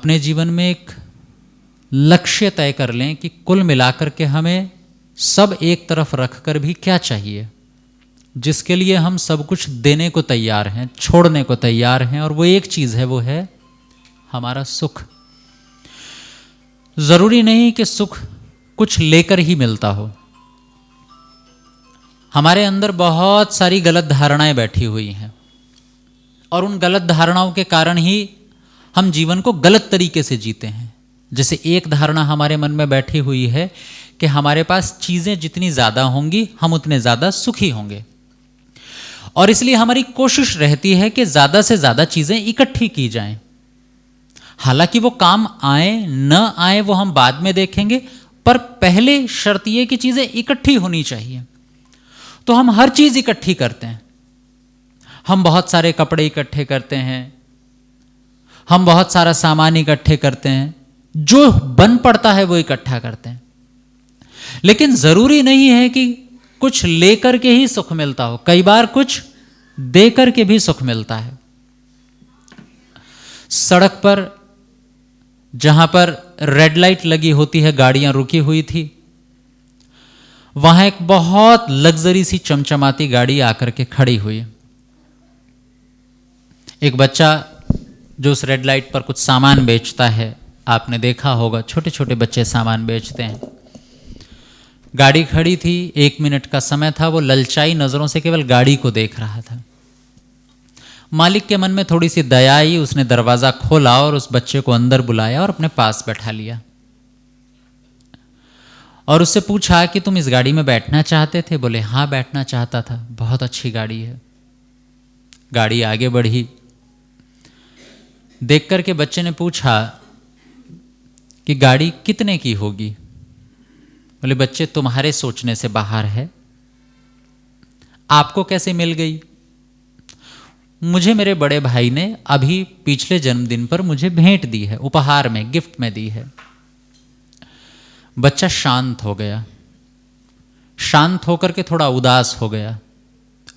अपने जीवन में एक लक्ष्य तय कर लें कि कुल मिलाकर के हमें सब एक तरफ रखकर भी क्या चाहिए, जिसके लिए हम सब कुछ देने को तैयार हैं, छोड़ने को तैयार हैं, और वो एक चीज़ है, वो है हमारा सुख। जरूरी नहीं कि सुख कुछ लेकर ही मिलता हो। हमारे अंदर बहुत सारी गलत धारणाएं बैठी हुई हैं, और उन गलत धारणाओं के कारण ही हम जीवन को गलत तरीके से जीते हैं। जैसे एक धारणा हमारे मन में बैठी हुई है कि हमारे पास चीज़ें जितनी ज़्यादा होंगी हम उतने ज़्यादा सुखी होंगे, और इसलिए हमारी कोशिश रहती है कि ज़्यादा से ज़्यादा चीज़ें इकट्ठी की जाएं। हालांकि वो काम आए न आए वो हम बाद में देखेंगे, पर पहले शर्त ये कि चीज़ें इकट्ठी होनी चाहिए। तो हम हर चीज़ इकट्ठी करते हैं। हम बहुत सारे कपड़े इकट्ठे करते हैं, हम बहुत सारा सामान इकट्ठे करते हैं, जो बन पड़ता है वो इकट्ठा करते हैं। लेकिन ज़रूरी नहीं है कि कुछ लेकर के ही सुख मिलता हो, कई बार कुछ देकर के भी सुख मिलता है। सड़क पर जहां पर रेड लाइट लगी होती है, गाड़ियां रुकी हुई थी, वहां एक बहुत लग्जरी सी चमचमाती गाड़ी आकर के खड़ी हुई। एक बच्चा जो उस रेड लाइट पर कुछ सामान बेचता है, आपने देखा होगा, छोटे छोटे बच्चे सामान बेचते हैं। गाड़ी खड़ी थी, 1 मिनट का समय था, वो ललचाई नजरों से केवल गाड़ी को देख रहा था। मालिक के मन में थोड़ी सी दया आई, उसने दरवाजा खोला और उस बच्चे को अंदर बुलाया और अपने पास बैठा लिया, और उससे पूछा कि तुम इस गाड़ी में बैठना चाहते थे? बोले हाँ, बैठना चाहता था, बहुत अच्छी गाड़ी है। गाड़ी आगे बढ़ी। देख करके बच्चे ने पूछा कि गाड़ी कितने की होगी? बोले बच्चे, तुम्हारे सोचने से बाहर है, आपको कैसे मिल गई? मुझे मेरे बड़े भाई ने अभी पिछले जन्मदिन पर मुझे भेंट दी है, उपहार में, गिफ्ट में दी है। बच्चा शांत हो गया, शांत होकर के थोड़ा उदास हो गया,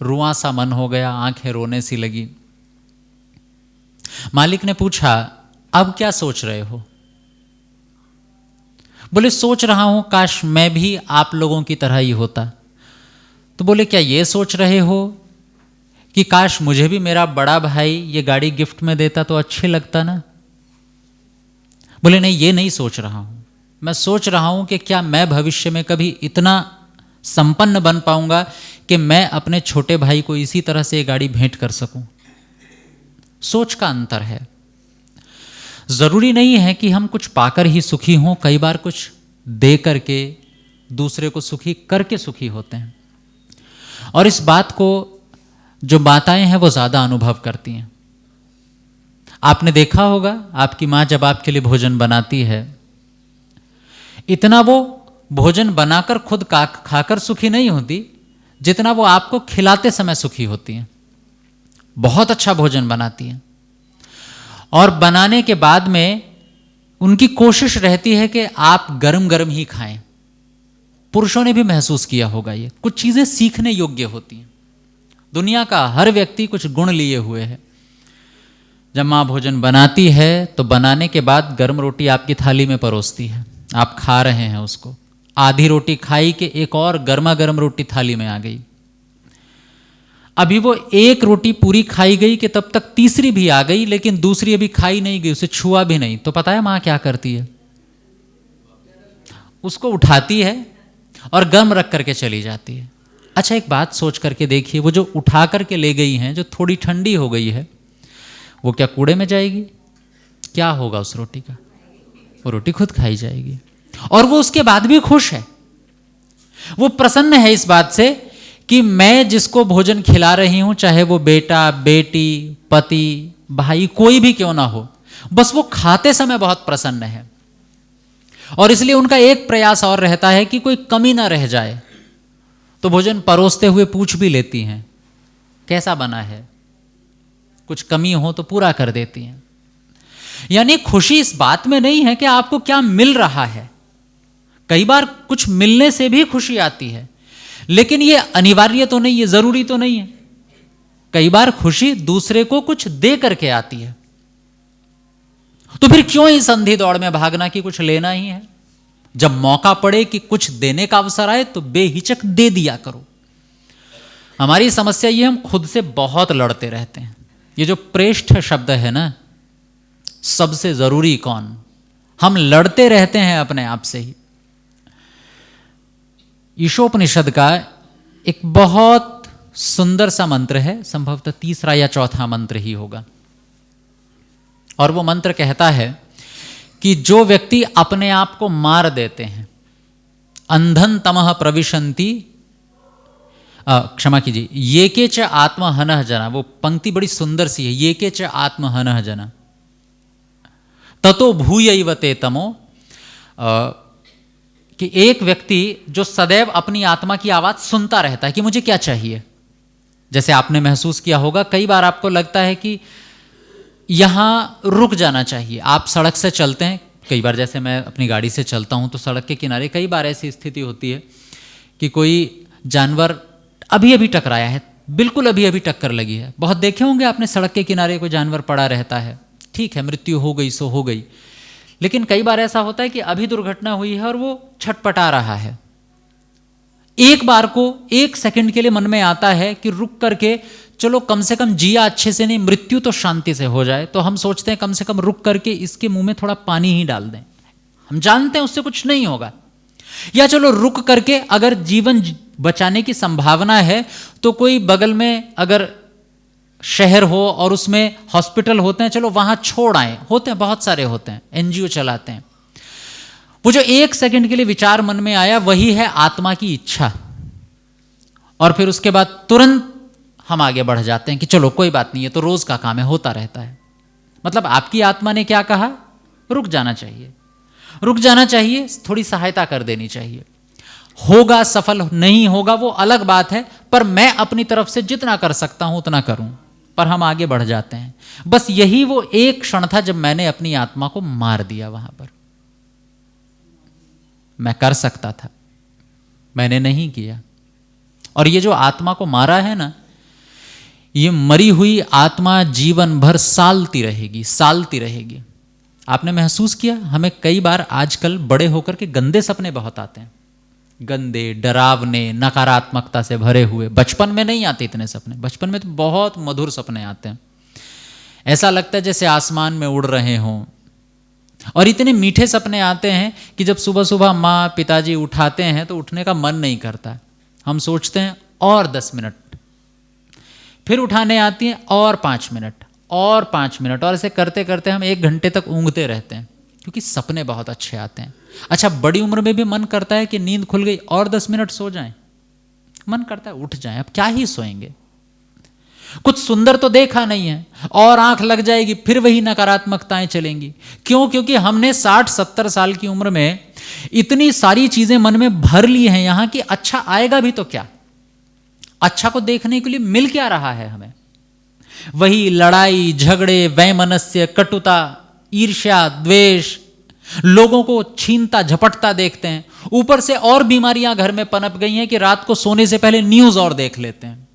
रुआं सा मन हो गया, आंखें रोने सी लगी। मालिक ने पूछा, अब क्या सोच रहे हो? बोले सोच रहा हूं काश मैं भी आप लोगों की तरह ही होता। तो बोले क्या ये सोच रहे हो कि काश मुझे भी मेरा बड़ा भाई ये गाड़ी गिफ्ट में देता तो अच्छी लगता ना? बोले नहीं, ये नहीं सोच रहा हूं। मैं सोच रहा हूं कि क्या मैं भविष्य में कभी इतना संपन्न बन पाऊंगा कि मैं अपने छोटे भाई को इसी तरह से ये गाड़ी भेंट कर सकूं। सोच का अंतर है। जरूरी नहीं है कि हम कुछ पाकर ही सुखी हों, कई बार कुछ दे करके दूसरे को सुखी करके सुखी होते हैं। और इस बात को जो माताएं हैं वो ज्यादा अनुभव करती हैं। आपने देखा होगा, आपकी मां जब आपके लिए भोजन बनाती है, इतना वो भोजन बनाकर खुद खाकर सुखी नहीं होती जितना वो आपको खिलाते समय सुखी होती हैं। बहुत अच्छा भोजन बनाती हैं, और बनाने के बाद में उनकी कोशिश रहती है कि आप गरम गरम ही खाएं। पुरुषों ने भी महसूस किया होगा, ये कुछ चीजें सीखने योग्य होती हैं। दुनिया का हर व्यक्ति कुछ गुण लिए हुए है। जब मां भोजन बनाती है तो बनाने के बाद गर्म रोटी आपकी थाली में परोसती है, आप खा रहे हैं उसको। आधी रोटी खाई कि एक और गर्मा गर्म रोटी थाली में आ गई। अभी वो एक रोटी पूरी खाई गई कि तब तक तीसरी भी आ गई, लेकिन दूसरी अभी खाई नहीं गई, उसे छुआ भी नहीं। तो पता है मां क्या करती है? उसको उठाती है और गर्म रख करके चली जाती है। अच्छा, एक बात सोच करके देखिए, वो जो उठा करके ले गई हैं, जो थोड़ी ठंडी हो गई है, वो क्या कूड़े में जाएगी? क्या होगा उस रोटी का? वो रोटी खुद खाई जाएगी। और वो उसके बाद भी खुश है, वो प्रसन्न है इस बात से कि मैं जिसको भोजन खिला रही हूं, चाहे वो बेटा, बेटी, पति, भाई, कोई भी क्यों ना हो, बस वो खाते समय बहुत प्रसन्न है। और इसलिए उनका एक प्रयास और रहता है कि कोई कमी ना रह जाए। तो भोजन परोसते हुए पूछ भी लेती हैं कैसा बना है, कुछ कमी हो तो पूरा कर देती हैं। यानी खुशी इस बात में नहीं है कि आपको क्या मिल रहा है। कई बार कुछ मिलने से भी खुशी आती है, लेकिन ये अनिवार्य तो नहीं है, जरूरी तो नहीं है। कई बार खुशी दूसरे को कुछ दे करके आती है। तो फिर क्यों इस अंधी दौड़ में भागना कि कुछ लेना ही है। जब मौका पड़े कि कुछ देने का अवसर आए तो बेहिचक दे दिया करो। हमारी समस्या ये, हम खुद से बहुत लड़ते रहते हैं। ये जो प्रेष्ठ शब्द है ना, सबसे जरूरी कौन, हम लड़ते रहते हैं अपने आप से ही। ईशोपनिषद का एक बहुत सुंदर सा मंत्र है, संभवतः तीसरा या चौथा मंत्र ही होगा, और वो मंत्र कहता है कि जो व्यक्ति अपने आप को मार देते हैं, अंधन तमः प्रविशन्ति, क्षमा कीजिए, ये के च आत्महनः जना, वो पंक्ति बड़ी सुंदर सी है, ये के च आत्महनः जना ततो भूयैव ते तमो, कि एक व्यक्ति जो सदैव अपनी आत्मा की आवाज सुनता रहता है कि मुझे क्या चाहिए। जैसे आपने महसूस किया होगा, कई बार आपको लगता है कि यहाँ रुक जाना चाहिए। आप सड़क से चलते हैं, कई बार जैसे मैं अपनी गाड़ी से चलता हूँ तो सड़क के किनारे कई बार ऐसी स्थिति होती है कि कोई जानवर अभी अभी टकराया है, बिल्कुल अभी अभी टक्कर लगी है। बहुत देखे होंगे आपने, सड़क के किनारे कोई जानवर पड़ा रहता है, ठीक है मृत्यु हो गई सो हो गई, लेकिन कई बार ऐसा होता है कि अभी दुर्घटना हुई है और वो छटपटा रहा है। एक बार को एक सेकंड के लिए मन में आता है कि रुक करके चलो कम से कम जिया अच्छे से नहीं, मृत्यु तो शांति से हो जाए, तो हम सोचते हैं कम से कम रुक करके इसके मुंह में थोड़ा पानी ही डाल दें। हम जानते हैं उससे कुछ नहीं होगा, या चलो रुक करके अगर जीवन बचाने की संभावना है तो कोई बगल में अगर शहर हो और उसमें हॉस्पिटल होते हैं, चलो वहां छोड़ आए, होते हैं बहुत सारे होते हैं, एनजीओ चलाते हैं। वो जो एक सेकंड के लिए विचार मन में आया वही है आत्मा की इच्छा, और फिर उसके बाद तुरंत हम आगे बढ़ जाते हैं कि चलो कोई बात नहीं है, तो रोज का काम है, होता रहता है। मतलब आपकी आत्मा ने क्या कहा, रुक जाना चाहिए, रुक जाना चाहिए, थोड़ी सहायता कर देनी चाहिए। होगा सफल नहीं होगा वो अलग बात है, पर मैं अपनी तरफ से जितना कर सकता हूं उतना करूं, पर हम आगे बढ़ जाते हैं। बस यही वो एक क्षण था जब मैंने अपनी आत्मा को मार दिया। वहां पर मैं कर सकता था, मैंने नहीं किया। और ये जो आत्मा को मारा है ना, ये मरी हुई आत्मा जीवन भर सालती रहेगी, सालती रहेगी। आपने महसूस किया, हमें कई बार आजकल बड़े होकर के गंदे सपने बहुत आते हैं, गंदे, डरावने, नकारात्मकता से भरे हुए। बचपन में नहीं आते इतने सपने, बचपन में तो बहुत मधुर सपने आते हैं, ऐसा लगता है जैसे आसमान में उड़ रहे हों। और इतने मीठे सपने आते हैं कि जब सुबह सुबह माँ पिताजी उठाते हैं तो उठने का मन नहीं करता, हम सोचते हैं और 10 मिनट, फिर उठाने आती हैं और 5 मिनट और 5 मिनट, और ऐसे करते करते हम 1 घंटे तक ऊँघते रहते हैं, क्योंकि सपने बहुत अच्छे आते हैं। अच्छा, बड़ी उम्र में भी मन करता है कि नींद खुल गई और 10 मिनट सो जाएं, मन करता है उठ जाएं, अब क्या ही सोएंगे, कुछ सुंदर तो देखा नहीं है, और आंख लग जाएगी, फिर वही नकारात्मकताएं चलेंगी। क्यों? क्योंकि हमने 60-70 साल की उम्र में इतनी सारी चीजें मन में भर ली हैं यहां कि अच्छा आएगा भी तो क्या, अच्छा को देखने के लिए मिल क्या रहा है हमें? वही लड़ाई झगड़े, वैमनस्य, कटुता, ईर्ष्या, द्वेष, लोगों को छीनता झपटता देखते हैं। ऊपर से और बीमारियां घर में पनप गई हैं कि रात को सोने से पहले न्यूज और देख लेते हैं,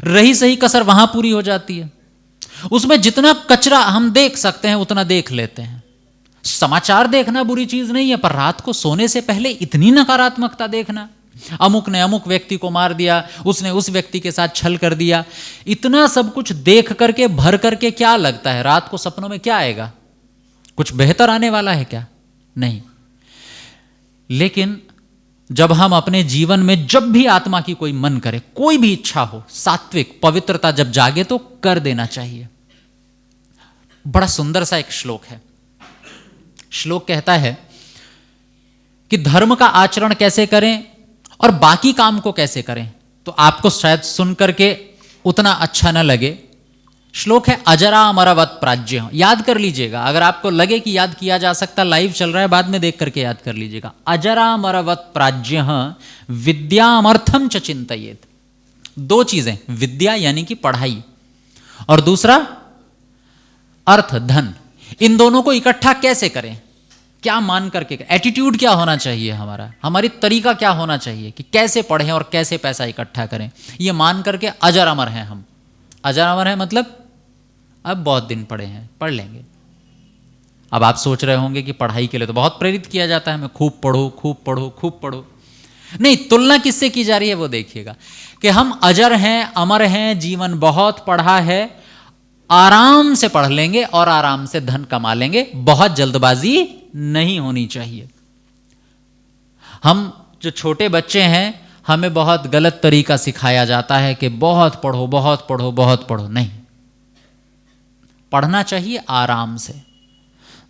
रही सही कसर वहां पूरी हो जाती है। उसमें जितना कचरा हम देख सकते हैं उतना देख लेते हैं। समाचार देखना बुरी चीज नहीं है, पर रात को सोने से पहले इतनी नकारात्मकता देखना, अमुक ने अमुक व्यक्ति को मार दिया, उसने उस व्यक्ति के साथ छल कर दिया, इतना सब कुछ देख करके भर करके क्या लगता है रात को सपनों में क्या आएगा? कुछ बेहतर आने वाला है क्या? नहीं। लेकिन जब हम अपने जीवन में जब भी आत्मा की कोई मन करे, कोई भी इच्छा हो, सात्विक पवित्रता जब जागे तो कर देना चाहिए। बड़ा सुंदर सा एक श्लोक है। श्लोक कहता है कि धर्म का आचरण कैसे करें और बाकी काम को कैसे करें। तो आपको शायद सुन करके उतना अच्छा न लगे। श्लोक है अजरा अमरवत प्राज्य। याद कर लीजिएगा, अगर आपको लगे कि याद किया जा सकता, लाइव चल रहा है, बाद में देख करके याद कर लीजिएगा। अजरा अमरवत प्राज्य विद्यामर्थम च चिंतयेत। 2 चीजें, विद्या यानी कि पढ़ाई, और दूसरा अर्थ, धन। इन दोनों को इकट्ठा कैसे करें, क्या मान करके, एटीट्यूड क्या होना चाहिए हमारा, हमारी तरीका क्या होना चाहिए कि कैसे पढ़ें और कैसे पैसा इकट्ठा करें, ये मान करके अजर अमर हैं हम। अजर अमर है मतलब अब बहुत दिन पढ़े हैं, पढ़ लेंगे, अब आप सोच रहे होंगे कि पढ़ाई के लिए तो बहुत प्रेरित किया जाता है, मैं खूब पढ़ो खूब पढ़ो खूब पढ़ो। नहीं, तुलना किससे की जा रही है वो देखिएगा कि हम अजर हैं, अमर हैं, जीवन बहुत पढ़ा है, आराम से पढ़ लेंगे और आराम से धन कमा लेंगे, बहुत जल्दबाजी नहीं होनी चाहिए। हम जो छोटे बच्चे हैं हमें बहुत गलत तरीका सिखाया जाता है कि बहुत पढ़ो बहुत पढ़ो बहुत पढ़ो। नहीं, पढ़ना चाहिए आराम से।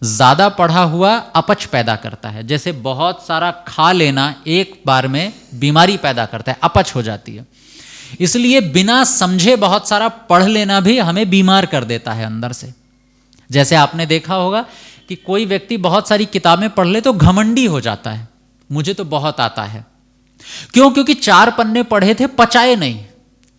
ज्यादा पढ़ा हुआ अपच पैदा करता है, जैसे बहुत सारा खा लेना एक बार में बीमारी पैदा करता है, अपच हो जाती है। इसलिए बिना समझे बहुत सारा पढ़ लेना भी हमें बीमार कर देता है अंदर से। जैसे आपने देखा होगा कि कोई व्यक्ति बहुत सारी किताबें पढ़ ले तो घमंडी हो जाता है, मुझे तो बहुत आता है। क्यों? क्योंकि 4 पन्ने पढ़े थे, पचाए नहीं।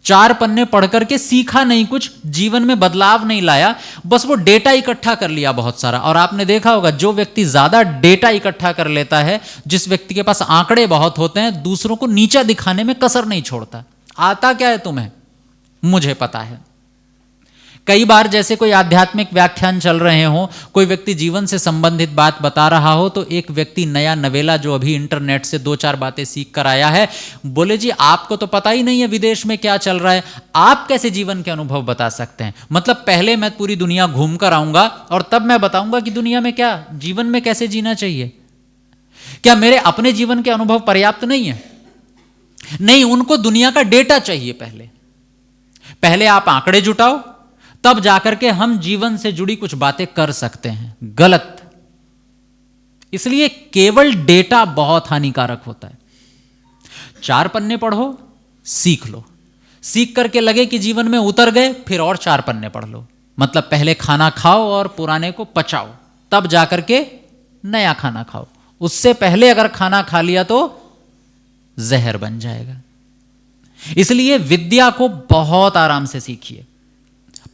4 पन्ने पढ़ करके सीखा नहीं, कुछ जीवन में बदलाव नहीं लाया, बस वो डेटा इकट्ठा कर लिया बहुत सारा। और आपने देखा होगा जो व्यक्ति ज्यादा डेटा इकट्ठा कर लेता है, जिस व्यक्ति के पास आंकड़े बहुत होते हैं, दूसरों को नीचा दिखाने में कसर नहीं छोड़ता। आता क्या है तुम्हें? मुझे पता है। कई बार जैसे कोई आध्यात्मिक व्याख्यान चल रहे हो, कोई व्यक्ति जीवन से संबंधित बात बता रहा हो, तो एक व्यक्ति नया नवेला जो अभी इंटरनेट से 2-4 बातें सीख कर आया है, बोले जी आपको तो पता ही नहीं है विदेश में क्या चल रहा है, आप कैसे जीवन के अनुभव बता सकते हैं? मतलब पहले मैं पूरी दुनिया घूम कर आऊंगा और तब मैं बताऊंगा कि दुनिया में क्या, जीवन में कैसे जीना चाहिए। क्या मेरे अपने जीवन के अनुभव पर्याप्त नहीं है? नहीं, उनको दुनिया का डेटा चाहिए। पहले आप आंकड़े जुटाओ, तब जाकर के हम जीवन से जुड़ी कुछ बातें कर सकते हैं। गलत। इसलिए केवल डेटा बहुत हानिकारक होता है। 4 पन्ने पढ़ो, सीख लो, सीख करके लगे कि जीवन में उतर गए, फिर और 4 पन्ने पढ़ लो। मतलब पहले खाना खाओ और पुराने को पचाओ, तब जाकर के नया खाना खाओ। उससे पहले अगर खाना खा लिया तो जहर बन जाएगा। इसलिए विद्या को बहुत आराम से सीखिए।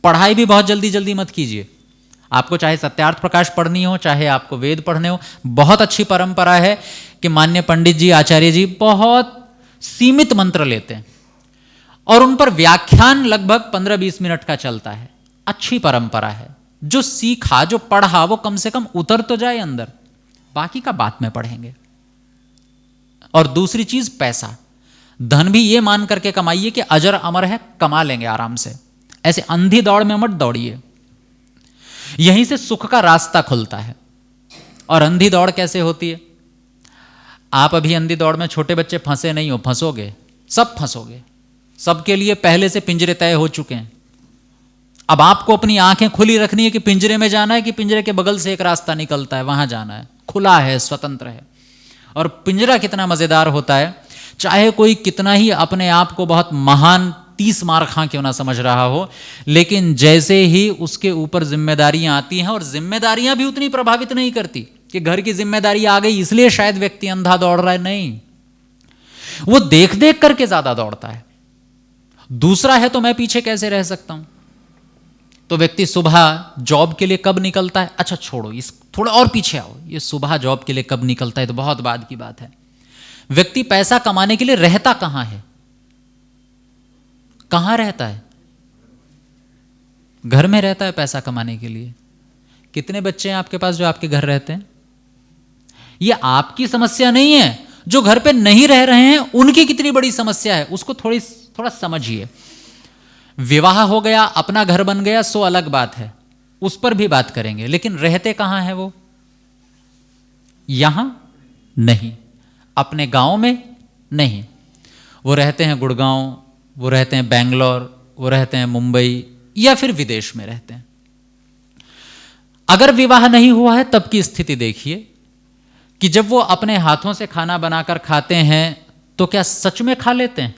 पढ़ाई भी बहुत जल्दी जल्दी मत कीजिए। आपको चाहे सत्यार्थ प्रकाश पढ़नी हो, चाहे आपको वेद पढ़ने हो, बहुत अच्छी परंपरा है कि मान्य पंडित जी, आचार्य जी बहुत सीमित मंत्र लेते हैं और उन पर व्याख्यान लगभग 15-20 मिनट का चलता है। अच्छी परंपरा है। जो सीखा, जो पढ़ा, वो कम से कम उतर तो जाए अंदर, बाकी का बाद में पढ़ेंगे। और दूसरी चीज पैसा, धन भी ये मान करके कमाइए कि अजर अमर है, कमा लेंगे आराम से। ऐसे अंधी दौड़ में मत दौड़िए, यहीं से सुख का रास्ता खुलता है। और अंधी दौड़ कैसे होती है? आप अभी अंधी दौड़ में छोटे बच्चे फंसे नहीं हो, फंसोगे, सब फंसोगे। सबके लिए पहले से पिंजरे तय हो चुके हैं। अब आपको अपनी आंखें खुली रखनी है कि पिंजरे में जाना है कि पिंजरे के बगल से एक रास्ता निकलता है वहां जाना है। खुला है, स्वतंत्र है। और पिंजरा कितना मजेदार होता है, चाहे कोई कितना ही अपने आप को बहुत महान 30 मार खां क्यों ना समझ रहा हो, लेकिन जैसे ही उसके ऊपर जिम्मेदारियां आती हैं, और जिम्मेदारियां भी उतनी प्रभावित नहीं करती कि घर की जिम्मेदारी आ गई इसलिए शायद व्यक्ति अंधा दौड़ रहा है। नहीं, वो देख देख करके ज्यादा दौड़ता है। दूसरा है तो मैं पीछे कैसे रह सकता हूं। तो व्यक्ति सुबह जॉब के लिए कब निकलता है, अच्छा छोड़ो, इस थोड़ा और पीछे आओ, ये सुबह जॉब के लिए कब निकलता है तो बहुत बाद की बात है। व्यक्ति पैसा कमाने के लिए रहता कहां है, कहां रहता है? घर में रहता है पैसा कमाने के लिए। कितने बच्चे हैं आपके पास जो आपके घर रहते हैं? ये आपकी समस्या नहीं है, जो घर पे नहीं रह रहे हैं उनकी कितनी बड़ी समस्या है, उसको थोड़ा समझिए। विवाह हो गया, अपना घर बन गया, सो अलग बात है, उस पर भी बात करेंगे, लेकिन रहते कहां है वो? यहां नहीं, अपने गांव में नहीं, वो रहते हैं गुड़गांव, वो रहते हैं बेंगलोर, वो रहते हैं मुंबई, या फिर विदेश में रहते हैं। अगर विवाह नहीं हुआ है तब की स्थिति देखिए कि जब वो अपने हाथों से खाना बनाकर खाते हैं तो क्या सच में खा लेते हैं?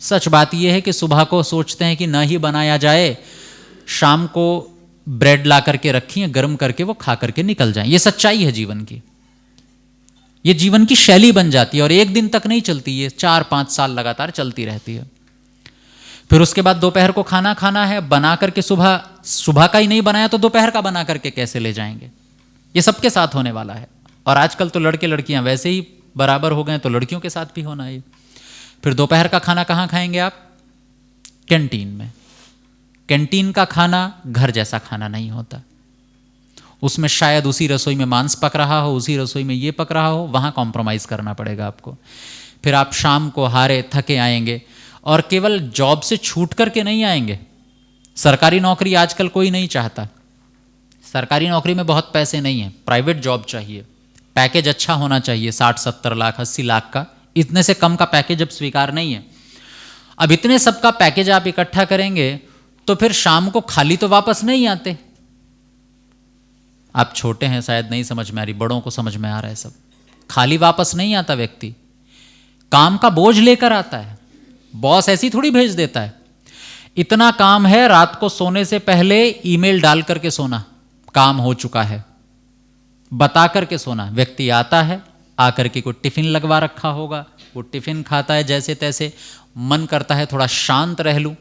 सच बात यह है कि सुबह को सोचते हैं कि ना ही बनाया जाए, शाम को ब्रेड ला करके रखिए, गर्म करके वो खा करके निकल जाएं। ये सच्चाई है जीवन की, ये जीवन की शैली बन जाती है और एक दिन तक नहीं चलती, ये 4-5 साल लगातार चलती रहती है। फिर उसके बाद दोपहर को खाना खाना है, बना करके सुबह का ही नहीं बनाया तो दोपहर का बना करके कैसे ले जाएंगे? ये सबके साथ होने वाला है। और आजकल तो लड़के लड़कियां वैसे ही बराबर हो गए, तो लड़कियों के साथ भी होना है। फिर दोपहर का खाना कहाँ खाएंगे आप? कैंटीन में। कैंटीन का खाना घर जैसा खाना नहीं होता, उसमें शायद उसी रसोई में मांस पक रहा हो, उसी रसोई में ये पक रहा हो, वहाँ कॉम्प्रोमाइज़ करना पड़ेगा आपको। फिर आप शाम को हारे थके आएंगे, और केवल जॉब से छूट करके नहीं आएंगे। सरकारी नौकरी आजकल कोई नहीं चाहता, सरकारी नौकरी में बहुत पैसे नहीं हैं, प्राइवेट जॉब चाहिए, पैकेज अच्छा होना चाहिए, 60-70 लाख 80 लाख का, इतने से कम का पैकेज अब स्वीकार नहीं है। अब इतने सब का पैकेज आप इकट्ठा करेंगे तो फिर शाम को खाली तो वापस नहीं आते। आप छोटे हैं शायद नहीं समझ में आ रही, बड़ों को समझ में आ रहा है सब। खाली वापस नहीं आता व्यक्ति, काम का बोझ लेकर आता है। बॉस ऐसी थोड़ी भेज देता है, इतना काम है, रात को सोने से पहले ईमेल डाल करके सोना, काम हो चुका है, बता करके सोना। व्यक्ति आता है, आकर के कोई टिफिन लगवा रखा होगा, वो टिफिन खाता है जैसे तैसे, मन करता है थोड़ा शांत रह लूं,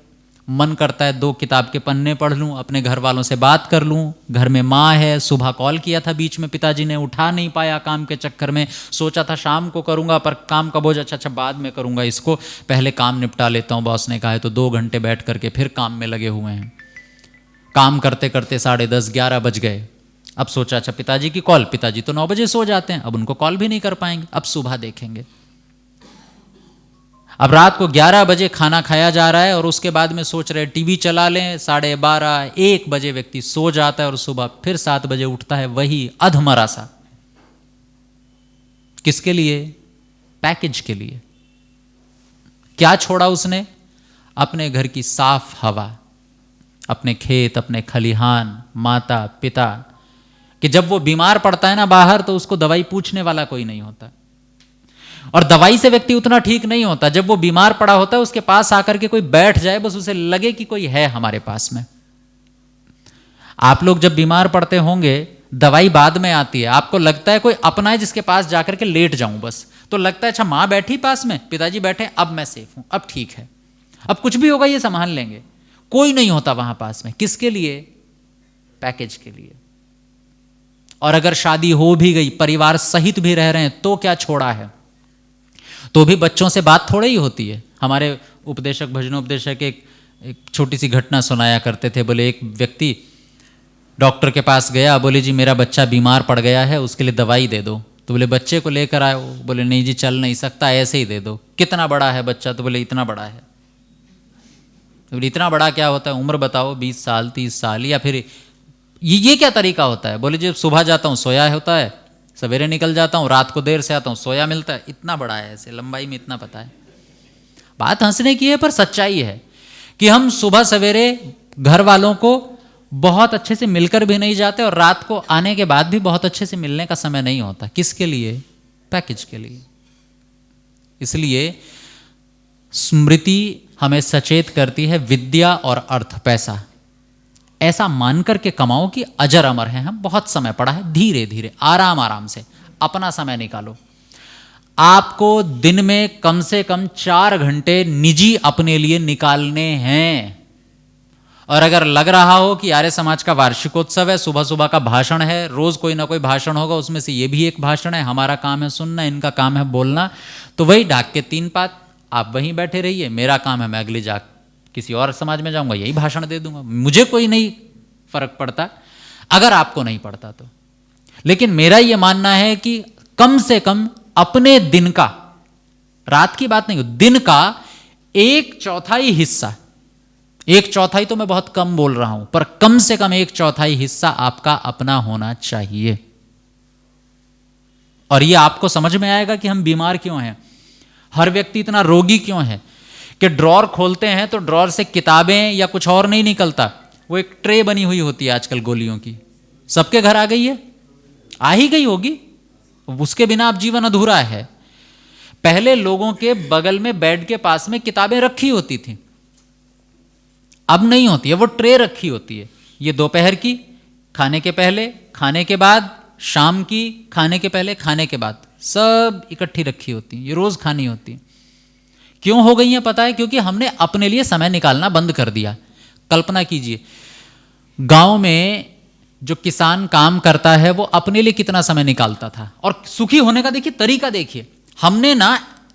मन करता है 2 किताब के पन्ने पढ़ लूं, अपने घर वालों से बात कर लूं, घर में माँ है, सुबह कॉल किया था बीच में पिताजी ने, उठा नहीं पाया काम के चक्कर में, सोचा था शाम को करूंगा पर काम का बोझ, अच्छा बाद में करूंगा, इसको पहले काम निपटा लेता हूं, बॉस ने कहा है, तो 2 घंटे बैठ करके फिर काम में लगे हुए हैं। काम करते करते 10:30-11 बज गए। अब सोचा अच्छा पिताजी की कॉल, पिताजी तो 9 बजे सो जाते हैं, अब उनको कॉल भी नहीं कर पाएंगे, अब सुबह देखेंगे। अब रात को 11 बजे खाना खाया जा रहा है और उसके बाद में सोच रहे टीवी चला लें, 12:30-1 बजे व्यक्ति सो जाता है और सुबह फिर 7 बजे उठता है, वही अधमरा सा। किसके लिए? पैकेज के लिए। क्या छोड़ा उसने? अपने घर की साफ हवा, अपने खेत, अपने खलिहान, माता पिता, कि जब वो बीमार पड़ता है ना बाहर, तो उसको दवाई पूछने वाला कोई नहीं होता। और दवाई से व्यक्ति उतना ठीक नहीं होता, जब वो बीमार पड़ा होता है उसके पास आकर के कोई बैठ जाए, बस उसे लगे कि कोई है हमारे पास में। आप लोग जब बीमार पड़ते होंगे, दवाई बाद में आती है, आपको लगता है कोई अपना है जिसके पास जाकर के लेट जाऊं बस, तो लगता है अच्छा माँ बैठी पास में, पिताजी बैठे, अब मैं सेफ हूं, अब ठीक है, अब कुछ भी होगा ये संभाल लेंगे। कोई नहीं होता वहां पास में। किसके लिए? पैकेज के लिए। और अगर शादी हो भी गई, परिवार सहित भी रह रहे हैं, तो क्या छोड़ा है? तो भी बच्चों से बात थोड़ी ही होती है। हमारे उपदेशक, भजनोपदेशक एक छोटी सी घटना सुनाया करते थे। बोले एक व्यक्ति डॉक्टर के पास गया, बोले जी मेरा बच्चा बीमार पड़ गया है, उसके लिए दवाई दे दो। तो बोले बच्चे को लेकर आए? बोले नहीं जी चल नहीं सकता, ऐसे ही दे दो। कितना बड़ा है बच्चा? तो बोले इतना बड़ा है। तो बोले इतना बड़ा क्या होता है, उम्र बताओ, 20 साल 30 साल, या फिर ये क्या तरीका होता है? बोले जब सुबह जाता हूँ सोया होता है, सवेरे निकल जाता हूँ, रात को देर से आता हूँ, सोया मिलता है। इतना बड़ा है, ऐसे लंबाई में इतना पता है। बात हंसने की है पर सच्चाई है कि हम सुबह सवेरे घर वालों को बहुत अच्छे से मिलकर भी नहीं जाते, और रात को आने के बाद भी बहुत अच्छे से मिलने का समय नहीं होता। किसके लिए? पैकेज के लिए। इसलिए स्मृति हमें सचेत करती है, विद्या और अर्थ, पैसा ऐसा मानकर के कमाओ कि अजर अमर है। हम बहुत समय पड़ा है, धीरे धीरे आराम आराम से अपना समय निकालो। आपको दिन में कम से कम 4 घंटे निजी अपने लिए निकालने हैं। और अगर लग रहा हो कि आर्य समाज का वार्षिकोत्सव है, सुबह सुबह का भाषण है, रोज कोई ना कोई भाषण होगा, उसमें से ये भी एक भाषण है, हमारा काम है सुनना, इनका काम है बोलना, तो वही ढाक के 3 पात, आप वहीं बैठे रहिए। मेरा काम है मैं अगली किसी और समाज में जाऊंगा, यही भाषण दे दूंगा, मुझे कोई नहीं फर्क पड़ता अगर आपको नहीं पड़ता तो। लेकिन मेरा यह मानना है कि कम से कम अपने दिन का, रात की बात नहीं हो, दिन का 1/4 हिस्सा, 1/4 तो मैं बहुत कम बोल रहा हूं, पर कम से कम 1/4 हिस्सा आपका अपना होना चाहिए। और यह आपको समझ में आएगा कि हम बीमार क्यों हैं, हर व्यक्ति इतना रोगी क्यों है कि ड्रॉर खोलते हैं तो ड्रॉर से किताबें या कुछ और नहीं निकलता, वो एक ट्रे बनी हुई होती है आजकल गोलियों की। सबके घर आ गई है, आ ही गई होगी, उसके बिना अब जीवन अधूरा है। पहले लोगों के बगल में बेड के पास में किताबें रखी होती थी, अब नहीं होती है, वो ट्रे रखी होती है। ये दोपहर की खाने के पहले, खाने के बाद, शाम की खाने के पहले, खाने के बाद, सब इकट्ठी रखी होती है, ये रोज खानी होती है। क्यों हो गई है पता है? क्योंकि हमने अपने लिए समय निकालना बंद कर दिया। कल्पना कीजिए, गांव में जो किसान काम करता है वो अपने लिए कितना समय निकालता था, और सुखी होने का देखिए तरीका देखिए। हमने ना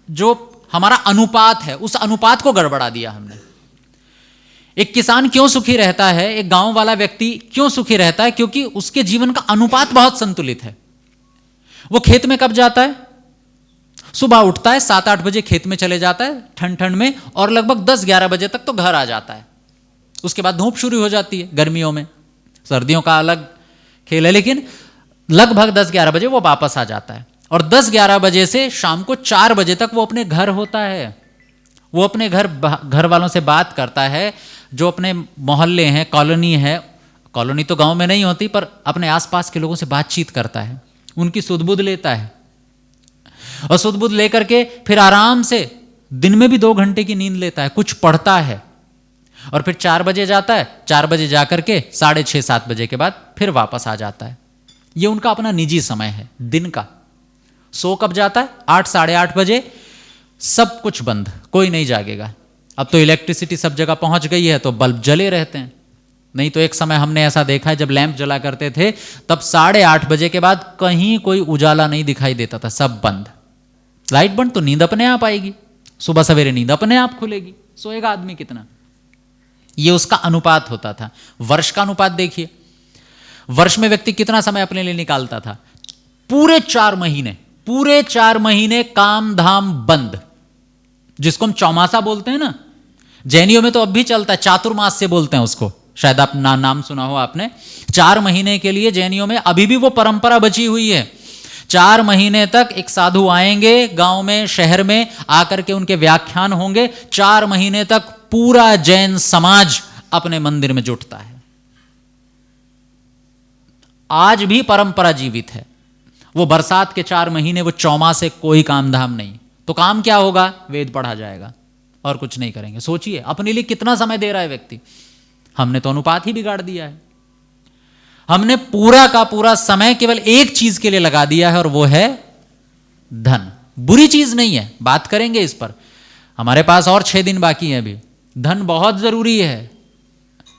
जो हमारा अनुपात है, उस अनुपात को गड़बड़ा दिया हमने। एक किसान क्यों सुखी रहता है, एक गांव वाला व्यक्ति क्यों सुखी रहता है? क्योंकि उसके जीवन का अनुपात बहुत संतुलित है। वो खेत में कब जाता है? सुबह उठता है, 7-8 बजे खेत में चले जाता है ठंड ठंड में, और लगभग 10-11 बजे तक तो घर आ जाता है। उसके बाद धूप शुरू हो जाती है गर्मियों में, सर्दियों का अलग खेल है, लेकिन लगभग 10-11 बजे वो वापस आ जाता है। और 10-11 बजे से शाम को 4 बजे तक वो अपने घर होता है। वो अपने घर वालों से बात करता है, जो अपने मोहल्ले हैं, कॉलोनी है, कॉलोनी तो गांव में नहीं होती, पर अपने आसपास के लोगों से बातचीत करता है, उनकी सुध-बुध लेता है, और सुध-बुध लेकर के फिर आराम से दिन में भी 2 घंटे की नींद लेता है, कुछ पढ़ता है, और फिर 4 बजे जाता है। 4 बजे जाकर के 6:30-7 बजे के बाद फिर वापस आ जाता है। ये उनका अपना निजी समय है दिन का। सो कब जाता है? 8-8:30 बजे, सब कुछ बंद, कोई नहीं जागेगा। अब तो इलेक्ट्रिसिटी सब जगह पहुंच गई है तो बल्ब जले रहते हैं, नहीं तो एक समय हमने ऐसा देखा है जब लैंप जला करते थे तब 8:30 बजे के बाद कहीं कोई उजाला नहीं दिखाई देता था, सब बंद। लाइट बंद तो नींद अपने आप आएगी, सुबह सवेरे नींद अपने आप खुलेगी। सोएगा आदमी कितना? ये उसका अनुपात होता था। वर्ष का अनुपात देखिए, वर्ष में व्यक्ति कितना समय अपने लिए निकालता था? पूरे 4 महीने काम धाम बंद, जिसको हम चौमासा बोलते हैं ना, जैनियों में तो अब भी चलता है, चातुर्मास से बोलते हैं उसको, शायद आप नाम सुना हो आपने। 4 महीने के लिए जैनियों में अभी भी वो परंपरा बची हुई है। 4 महीने तक एक साधु आएंगे गांव में, शहर में आकर के उनके व्याख्यान होंगे। 4 महीने तक पूरा जैन समाज अपने मंदिर में जुटता है। आज भी परंपरा जीवित है। वो बरसात के 4 महीने, वो चौमासे, कोई काम धाम नहीं। तो काम क्या होगा? वेद पढ़ा जाएगा और कुछ नहीं करेंगे। सोचिए अपने लिए कितना समय दे रहा है व्यक्ति। हमने तो अनुपात ही बिगाड़ दिया है। हमने पूरा का पूरा समय केवल एक चीज के लिए लगा दिया है, और वो है धन। बुरी चीज नहीं है, बात करेंगे इस पर। हमारे पास और 6 दिन बाकी है अभी। धन बहुत जरूरी है,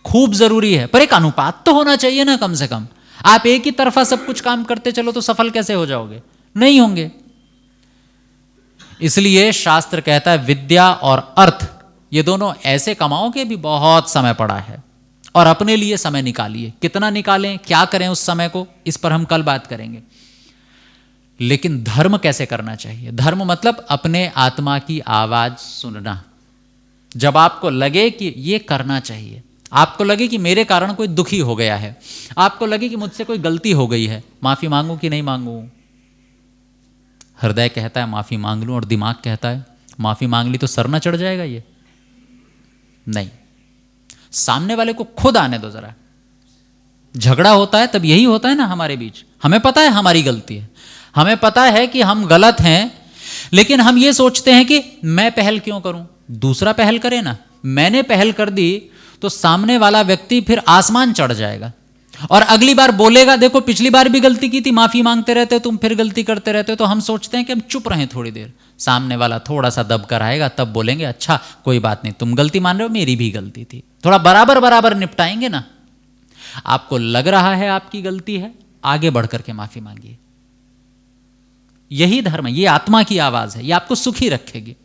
खूब जरूरी है, पर एक अनुपात तो होना चाहिए ना कम से कम। आप एक ही तरफा सब कुछ काम करते चलो तो सफल कैसे हो जाओगे? नहीं होंगे। इसलिए शास्त्र कहता है विद्या और अर्थ, ये दोनों ऐसे कमाओ कि भी बहुत समय पड़ा है, और अपने लिए समय निकालिए। कितना निकालें, क्या करें उस समय को, इस पर हम कल बात करेंगे। लेकिन धर्म कैसे करना चाहिए? धर्म मतलब अपने आत्मा की आवाज सुनना। जब आपको लगे कि ये करना चाहिए, आपको लगे कि मेरे कारण कोई दुखी हो गया है, आपको लगे कि मुझसे कोई गलती हो गई है, माफी मांगू कि नहीं मांगू? हृदय कहता है माफी मांग लूं, और दिमाग कहता है माफी मांग ली तो सर ना चढ़ जाएगा। ये नहीं, सामने वाले को खुद आने दो जरा। झगड़ा होता है तब यही होता है ना हमारे बीच। हमें पता है हमारी गलती है, हमें पता है कि हम गलत हैं, लेकिन हम ये सोचते हैं कि मैं पहल क्यों करूं, दूसरा पहल करे ना। मैंने पहल कर दी तो सामने वाला व्यक्ति फिर आसमान चढ़ जाएगा, और अगली बार बोलेगा देखो पिछली बार भी गलती की थी, माफी मांगते रहते हो तुम, फिर गलती करते रहते हो। तो हम सोचते हैं कि हम चुप रहें थोड़ी देर। सामने वाला थोड़ा सा दब कर आएगा, तब बोलेंगे अच्छा कोई बात नहीं, तुम गलती मान रहे हो, मेरी भी गलती थी, थोड़ा बराबर बराबर निपटाएंगे ना। आपको लग रहा है आपकी गलती है, आगे बढ़ करके माफी मांगिए। यही धर्म है, ये आत्मा की आवाज है, ये आपको सुखी रखेगी।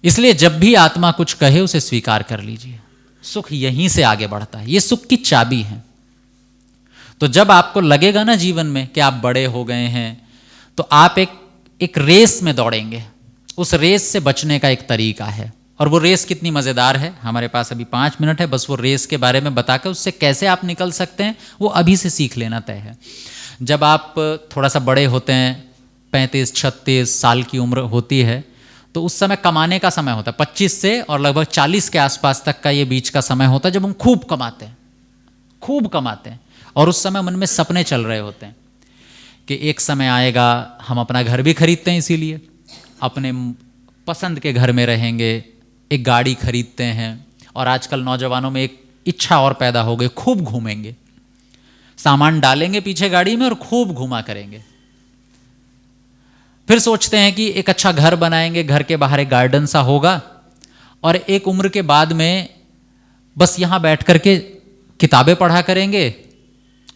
इसलिए जब भी आत्मा कुछ कहे उसे स्वीकार कर लीजिए। सुख यहीं से आगे बढ़ता है, ये सुख की चाबी है। तो जब आपको लगेगा ना जीवन में कि आप बड़े हो गए हैं, तो आप एक रेस में दौड़ेंगे। उस रेस से बचने का एक तरीका है, और वो रेस कितनी मज़ेदार है। हमारे पास अभी 5 मिनट है, बस वो रेस के बारे में बताकर उससे कैसे आप निकल सकते हैं वो अभी से सीख लेना तय है। जब आप थोड़ा सा बड़े होते हैं, 35-36 साल की उम्र होती है, तो उस समय कमाने का समय होता है। 25 से और लगभग 40 के आसपास तक का ये बीच का समय होता है जब हम खूब कमाते हैं, और उस समय मन में सपने चल रहे होते हैं कि एक समय आएगा हम अपना घर भी खरीदते हैं, इसीलिए अपने पसंद के घर में रहेंगे, एक गाड़ी खरीदते हैं। और आजकल नौजवानों में एक इच्छा और पैदा हो गई, खूब घूमेंगे, सामान डालेंगे पीछे गाड़ी में और खूब घूमा करेंगे। फिर सोचते हैं कि एक अच्छा घर बनाएंगे, घर के बाहर एक गार्डन सा होगा, और एक उम्र के बाद में बस यहाँ बैठ करके किताबें पढ़ा करेंगे,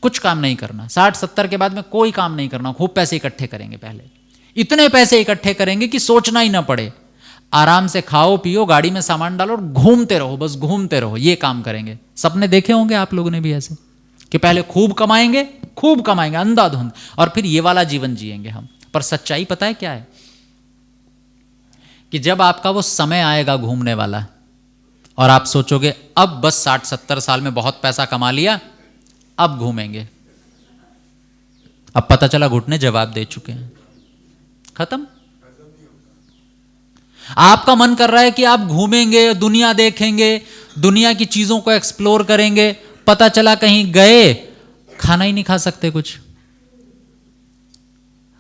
कुछ काम नहीं करना। 60-70 के बाद में कोई काम नहीं करना, खूब पैसे इकट्ठे करेंगे। पहले इतने पैसे इकट्ठे करेंगे कि सोचना ही ना पड़े, आराम से खाओ पियो, गाड़ी में सामान डालो और घूमते रहो, बस घूमते रहो, ये काम करेंगे। सपने देखे होंगे आप लोगों ने भी ऐसे कि पहले खूब कमाएंगे अंधाधुंध, और फिर ये वाला जीवन जिएंगे हम। पर सच्चाई पता है क्या है कि जब आपका वो समय आएगा घूमने वाला और आप सोचोगे अब बस 60-70 साल में बहुत पैसा कमा लिया, अब घूमेंगे, अब पता चला घुटने जवाब दे चुके हैं, खत्म। आपका मन कर रहा है कि आप घूमेंगे, दुनिया देखेंगे, दुनिया की चीजों को एक्सप्लोर करेंगे, पता चला कहीं गए खाना ही नहीं खा सकते कुछ।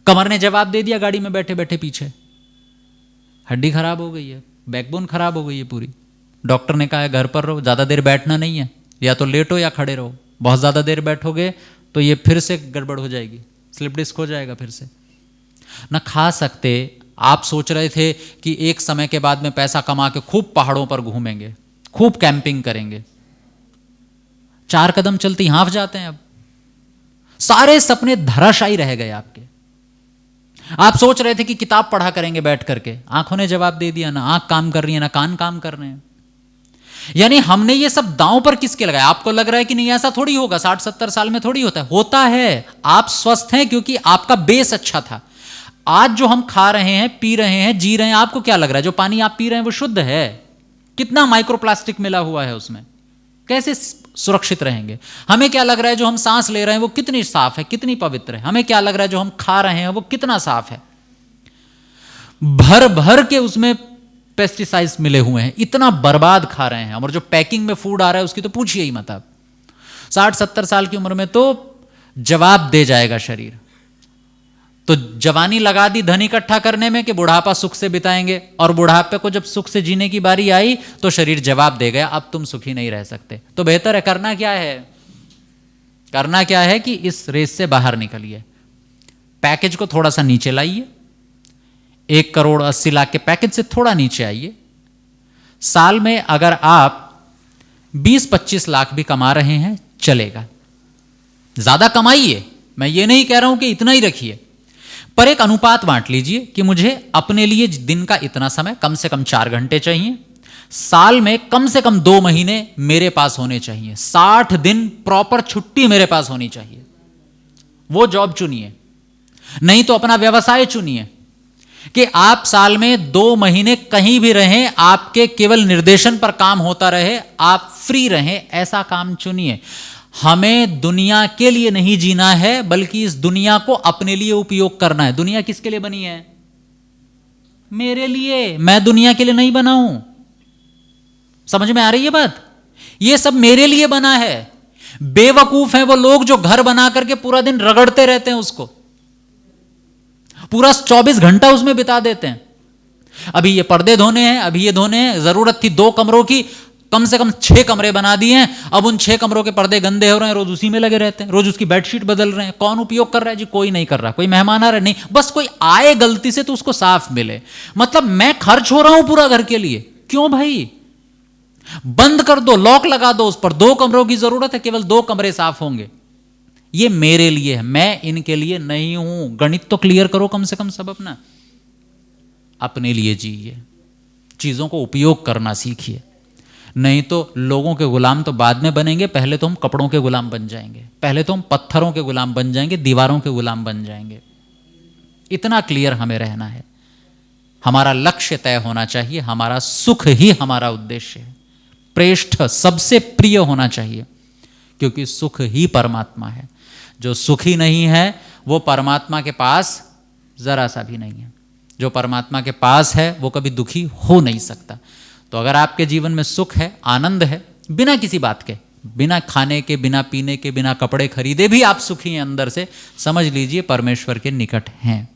कमर ने जवाब दे दिया गाड़ी में बैठे बैठे पीछे, हड्डी खराब हो गई है, बैकबोन खराब हो गई है पूरी। डॉक्टर ने कहा है घर पर रहो, ज्यादा देर बैठना नहीं है, या तो लेटो या खड़े रहो, बहुत ज्यादा देर बैठोगे तो ये फिर से गड़बड़ हो जाएगी, स्लिप डिस्क हो जाएगा फिर से। ना खा सकते। आप सोच रहे थे कि एक समय के बाद में पैसा कमा के खूब पहाड़ों पर घूमेंगे, खूब कैंपिंग करेंगे, 4 कदम चलते हाँफ जाते हैं। अब सारे सपने धराशायी रह गए आपके। आप सोच रहे थे कि किताब पढ़ा करेंगे बैठ करके, आंखों ने जवाब दे दिया, ना आंख काम कर रही है ना कान काम कर रहे हैं। यानी हमने ये सब दांव पर किसके लगाया? आपको लग रहा है कि नहीं ऐसा थोड़ी होगा, 60-70 साल में थोड़ी होता है। होता है। आप स्वस्थ हैं क्योंकि आपका बेस अच्छा था। आज जो हम खा रहे हैं, पी रहे हैं, जी रहे हैं, आपको क्या लग रहा है जो पानी आप पी रहे हैं वो शुद्ध है? कितना माइक्रोप्लास्टिक मिला हुआ है उसमें, कैसे सुरक्षित रहेंगे? हमें क्या लग रहा है जो हम सांस ले रहे हैं वो कितनी साफ है, कितनी पवित्र है? हमें क्या लग रहा है जो हम खा रहे हैं वो कितना साफ है? भर भर के उसमें पेस्टिसाइड्स मिले हुए हैं, इतना बर्बाद खा रहे हैं। और जो पैकिंग में फूड आ रहा है उसकी तो पूछिए ही मत आप। 60-70 साल की उम्र में तो जवाब दे जाएगा शरीर। तो जवानी लगा दी धन इकट्ठा करने में कि बुढ़ापा सुख से बिताएंगे, और बुढ़ापे को जब सुख से जीने की बारी आई तो शरीर जवाब दे गया अब तुम सुखी नहीं रह सकते। तो बेहतर है, करना क्या है? करना क्या है कि इस रेस से बाहर निकलिए। पैकेज को थोड़ा सा नीचे लाइए, 1,80,00,000 के पैकेज से थोड़ा नीचे आइए। साल में अगर आप 20-25 लाख भी कमा रहे हैं चलेगा, ज्यादा कमाइए, मैं ये नहीं कह रहा हूं कि इतना ही रखिए, पर एक अनुपात बांट लीजिए कि मुझे अपने लिए दिन का इतना समय, कम से कम 4 घंटे चाहिए, साल में कम से कम 2 महीने मेरे पास होने चाहिए, 60 दिन प्रॉपर छुट्टी मेरे पास होनी चाहिए। वो जॉब चुनिए, नहीं तो अपना व्यवसाय चुनिए कि आप साल में 2 महीने कहीं भी रहें, आपके केवल निर्देशन पर काम होता रहे, आप फ्री रहें, ऐसा काम चुनिए। हमें दुनिया के लिए नहीं जीना है बल्कि इस दुनिया को अपने लिए उपयोग करना है। दुनिया किसके लिए बनी है? मेरे लिए। मैं दुनिया के लिए नहीं बना हूं। समझ में आ रही है बात? ये सब मेरे लिए बना है। बेवकूफ हैं वो लोग जो घर बना करके पूरा दिन रगड़ते रहते हैं उसको, पूरा 24 घंटा उसमें बिता देते हैं। अभी ये पर्दे धोने हैं, अभी ये धोने हैं, जरूरत थी 2 कमरों की, कम से कम 6 कमरे बना दिए हैं। अब उन 6 कमरों के पर्दे गंदे हो रहे हैं, रोज उसी में लगे रहते हैं, रोज उसकी बेडशीट बदल रहे हैं। कौन उपयोग कर रहा है जी? कोई नहीं कर रहा। कोई मेहमान आ रहा है? नहीं, बस कोई आए गलती से तो उसको साफ मिले। मतलब मैं खर्च हो रहा हूं पूरा घर के लिए। क्यों भाई? बंद कर दो, लॉक लगा दो उस पर। 2 कमरों की जरूरत है, केवल 2 कमरे साफ होंगे। ये मेरे लिए है, मैं इनके लिए नहीं हूं। गणित तो क्लियर करो कम से कम सब अपना। अपने लिए जिए, चीजों को उपयोग करना सीखिए, नहीं तो लोगों के गुलाम तो बाद में बनेंगे, पहले तो हम कपड़ों के गुलाम बन जाएंगे, पहले तो हम पत्थरों के गुलाम बन जाएंगे, दीवारों के गुलाम बन जाएंगे। इतना क्लियर हमें रहना है। हमारा लक्ष्य तय होना चाहिए, हमारा सुख ही हमारा उद्देश्य है, श्रेष्ठ सबसे प्रिय होना चाहिए, क्योंकि सुख ही परमात्मा है। जो सुखी नहीं है वो परमात्मा के पास जरा सा भी नहीं है। जो परमात्मा के पास है वो कभी दुखी हो नहीं सकता। तो अगर आपके जीवन में सुख है, आनंद है, बिना किसी बात के, बिना खाने के, बिना पीने के, बिना कपड़े खरीदे भी आप सुखी हैं अंदर से, समझ लीजिए परमेश्वर के निकट हैं।